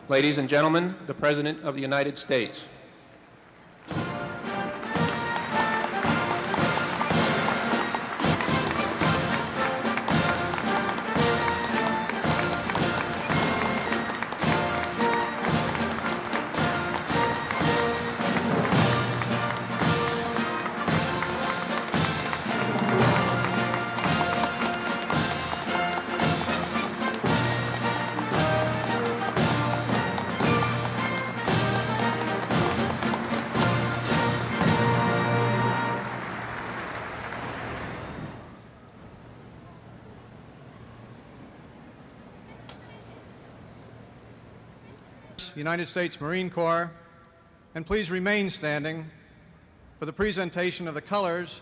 Ladies and gentlemen, the President of the United States. United States Marine Corps, and please remain standing for the presentation of the colors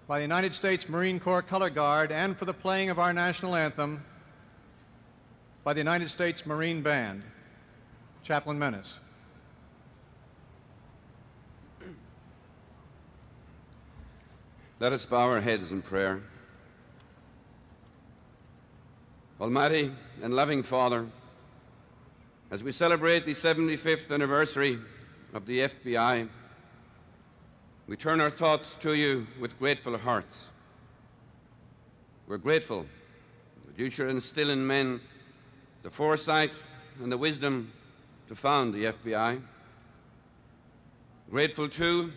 by the United States Marine Corps Color Guard and for the playing of our national anthem by the United States Marine Band. Chaplain Menace. Let us bow our heads in prayer. Almighty and loving Father, as we celebrate the 75th anniversary of the FBI, we turn our thoughts to you with grateful hearts. We're grateful that you should instill in men the foresight and the wisdom to found the FBI. Grateful, too,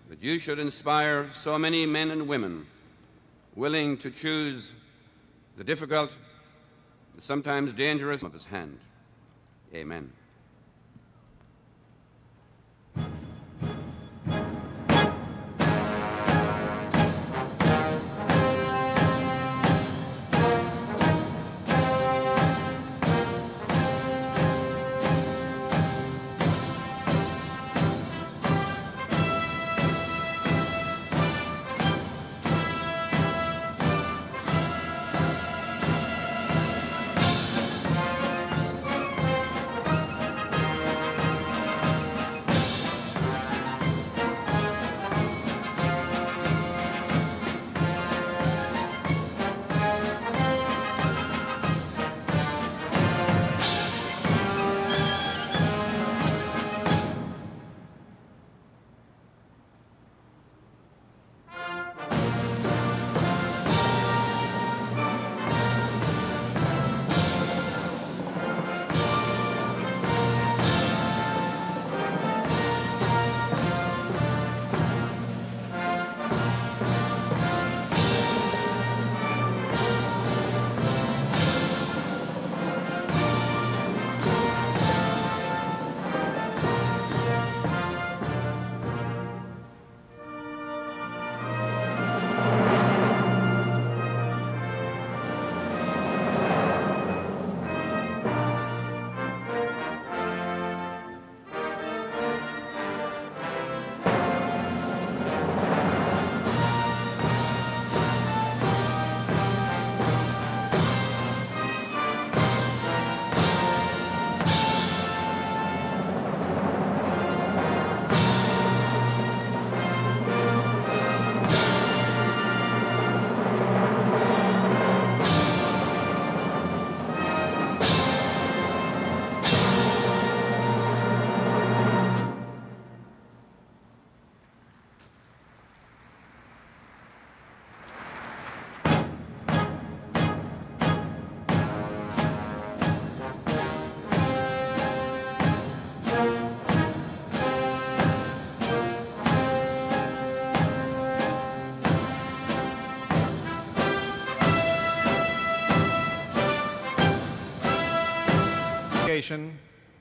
that you should inspire so many men and women willing to choose the difficult, the sometimes dangerous of his hand. Amen.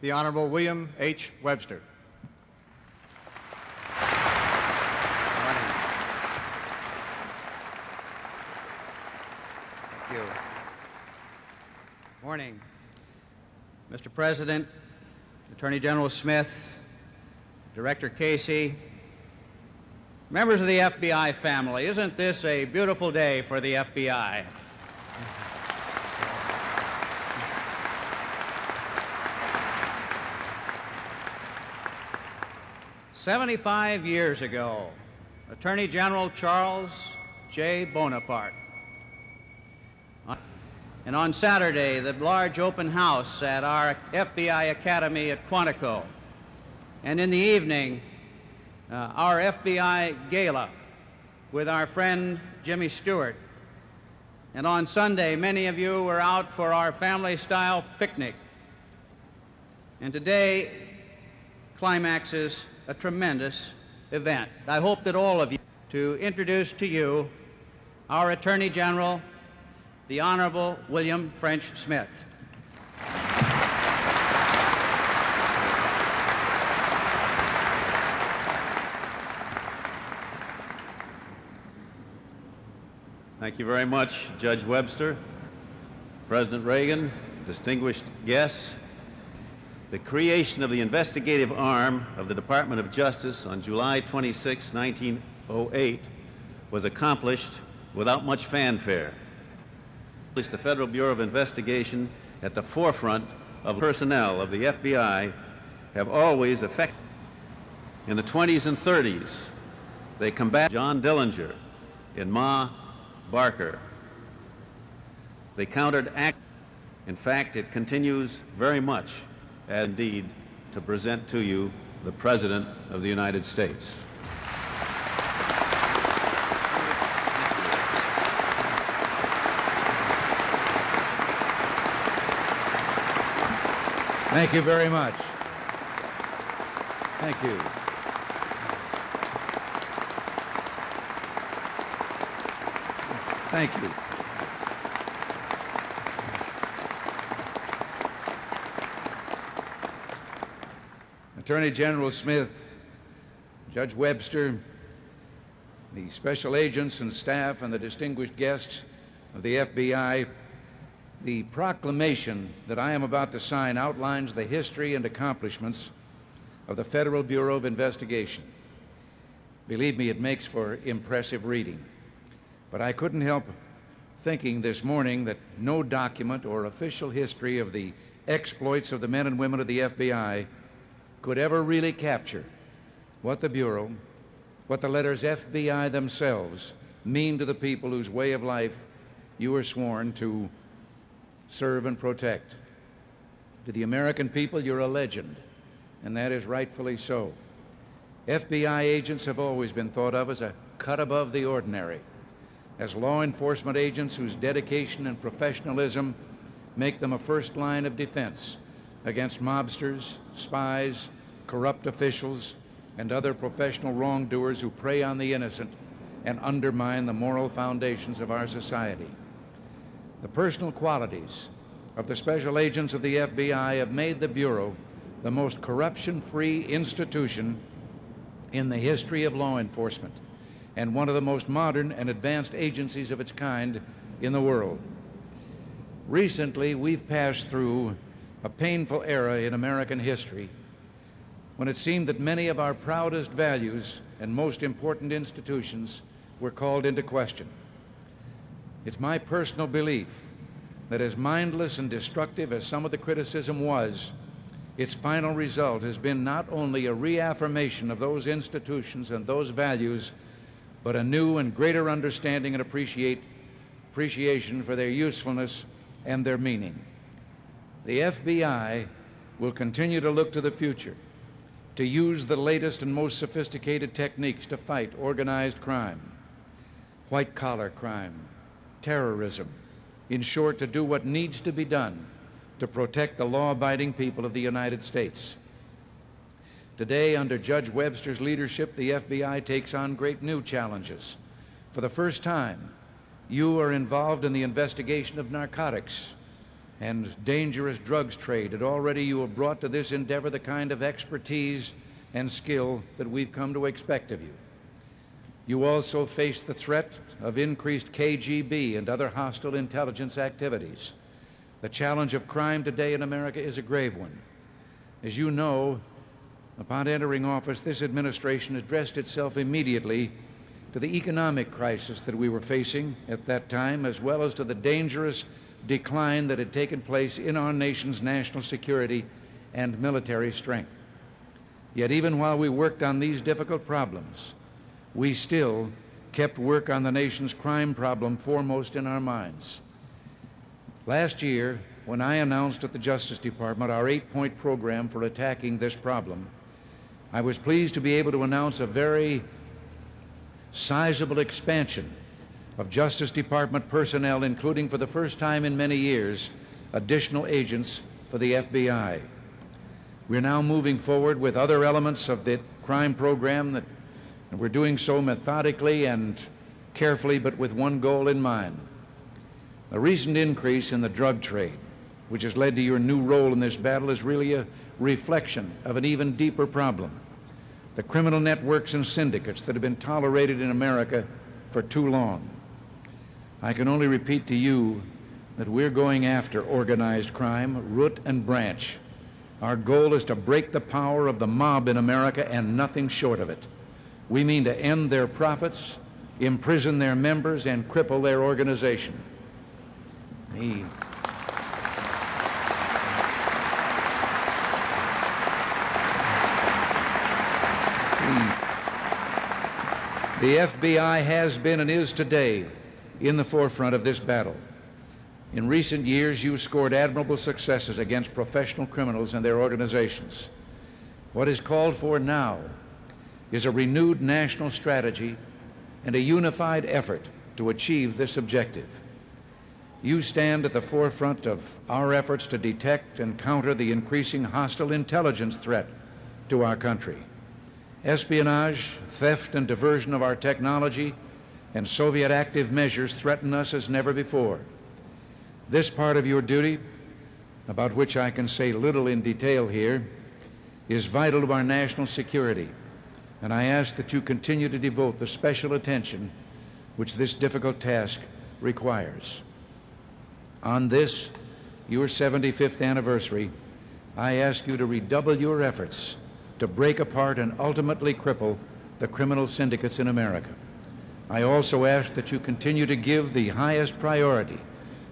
The Honorable William H. Webster. Thank you. Morning. Mr. President, Attorney General Smith, Director Casey, members of the FBI family, isn't this a beautiful day for the FBI? 75 years ago, Attorney General Charles J. Bonaparte and on Saturday, the large open house at our FBI Academy at Quantico. And in the evening, our FBI gala with our friend Jimmy Stewart. And on Sunday, many of you were out for our family-style picnic. And today climaxes a tremendous event. I hope that all of you, to introduce to you our Attorney General, the Honorable William French Smith. Thank you very much, Judge Webster, President Reagan, distinguished guests. The creation of the investigative arm of the Department of Justice on July 26, 1908 was accomplished without much fanfare. The Federal Bureau of Investigation at the forefront of personnel of the FBI have always effected. In the 20s and 30s, they combated John Dillinger in Ma Barker. They countered act. In fact, it continues very much, and indeed, to present to you the President of the United States. Thank you very much. Thank you. Thank you. Attorney General Smith, Judge Webster, the special agents and staff, and the distinguished guests of the FBI, the proclamation that I am about to sign outlines the history and accomplishments of the Federal Bureau of Investigation. Believe me, it makes for impressive reading. But I couldn't help thinking this morning that no document or official history of the exploits of the men and women of the FBI could ever really capture what the Bureau, what the letters FBI themselves mean to the people whose way of life you were sworn to serve and protect. To the American people, you're a legend, and that is rightfully so. FBI agents have always been thought of as a cut above the ordinary, as law enforcement agents whose dedication and professionalism make them a first line of defense against mobsters, spies, corrupt officials, and other professional wrongdoers who prey on the innocent and undermine the moral foundations of our society. The personal qualities of the special agents of the FBI have made the Bureau the most corruption-free institution in the history of law enforcement, and one of the most modern and advanced agencies of its kind in the world. Recently, we've passed through a painful era in American history when it seemed that many of our proudest values and most important institutions were called into question. It's my personal belief that as mindless and destructive as some of the criticism was, its final result has been not only a reaffirmation of those institutions and those values, but a new and greater understanding and appreciation for their usefulness and their meaning. The FBI will continue to look to the future, to use the latest and most sophisticated techniques to fight organized crime, white-collar crime, terrorism, in short, to do what needs to be done to protect the law-abiding people of the United States. Today, under Judge Webster's leadership, the FBI takes on great new challenges. For the first time, you are involved in the investigation of narcotics and dangerous drugs trade, and already you have brought to this endeavor the kind of expertise and skill that we've come to expect of you. You also face the threat of increased KGB and other hostile intelligence activities. The challenge of crime today in America is a grave one. As you know, upon entering office, this administration addressed itself immediately to the economic crisis that we were facing at that time, as well as to the dangerous decline that had taken place in our nation's national security and military strength. Yet even while we worked on these difficult problems, we still kept work on the nation's crime problem foremost in our minds. Last year, when I announced at the Justice Department our 8-point program for attacking this problem, I was pleased to be able to announce a very sizable expansion of Justice Department personnel, including for the first time in many years, additional agents for the FBI. We're now moving forward with other elements of the crime program, and we're doing so methodically and carefully, but with one goal in mind. The recent increase in the drug trade, which has led to your new role in this battle, is really a reflection of an even deeper problem: the criminal networks and syndicates that have been tolerated in America for too long. I can only repeat to you that we're going after organized crime, root and branch. Our goal is to break the power of the mob in America, and nothing short of it. We mean to end their profits, imprison their members, and cripple their organization. The FBI has been and is today in the forefront of this battle. In recent years, you scored admirable successes against professional criminals and their organizations. What is called for now is a renewed national strategy and a unified effort to achieve this objective. You stand at the forefront of our efforts to detect and counter the increasing hostile intelligence threat to our country. Espionage, theft, and diversion of our technology and Soviet active measures threaten us as never before. This part of your duty, about which I can say little in detail here, is vital to our national security, and I ask that you continue to devote the special attention which this difficult task requires. On this, your 75th anniversary, I ask you to redouble your efforts to break apart and ultimately cripple the criminal syndicates in America. I also ask that you continue to give the highest priority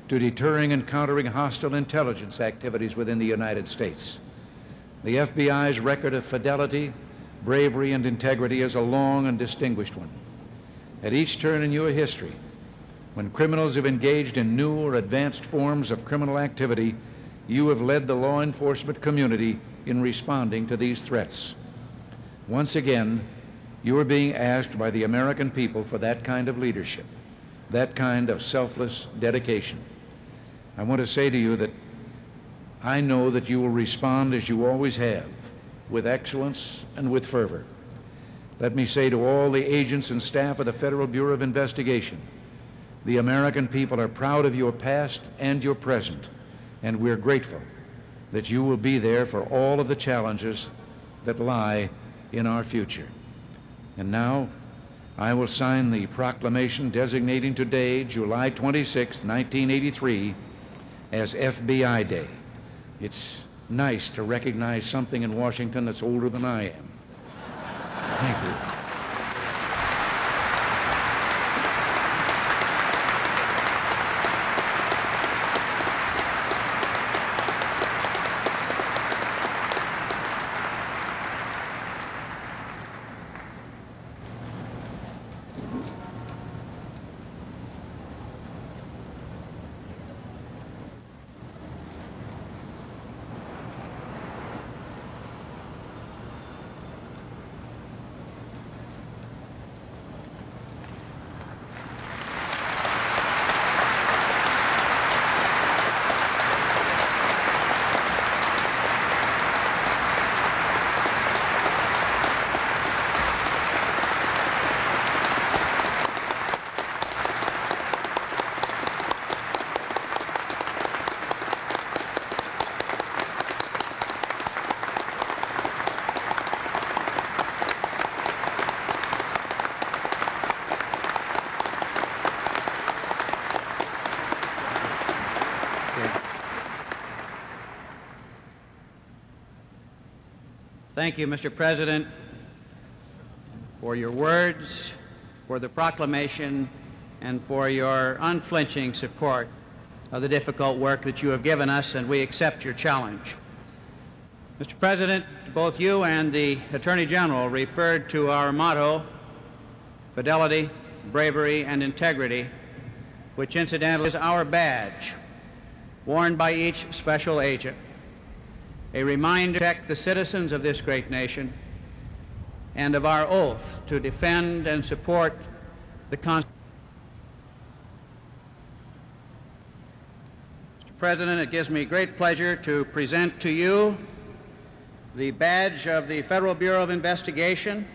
to deterring and countering hostile intelligence activities within the United States. The FBI's record of fidelity, bravery, and integrity is a long and distinguished one. At each turn in your history, when criminals have engaged in new or advanced forms of criminal activity, you have led the law enforcement community in responding to these threats. Once again, you are being asked by the American people for that kind of leadership, that kind of selfless dedication. I want to say to you that I know that you will respond as you always have, with excellence and with fervor. Let me say to all the agents and staff of the Federal Bureau of Investigation, the American people are proud of your past and your present, and we're grateful that you will be there for all of the challenges that lie in our future. And now, I will sign the proclamation designating today, July 26, 1983, as FBI Day. It's nice to recognize something in Washington that's older than I am. Thank you. Thank you, Mr. President, for your words, for the proclamation, and for your unflinching support of the difficult work that you have given us, and we accept your challenge. Mr. President, both you and the Attorney General referred to our motto, fidelity, bravery, and integrity, which incidentally is our badge. worn by each special agent, a reminder to protect the citizens of this great nation and of our oath to defend and support the Constitution. Mr. President, it gives me great pleasure to present to you the badge of the Federal Bureau of Investigation,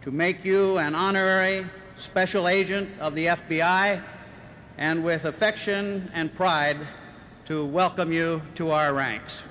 to make you an honorary special agent of the FBI, and with affection and pride to welcome you to our ranks.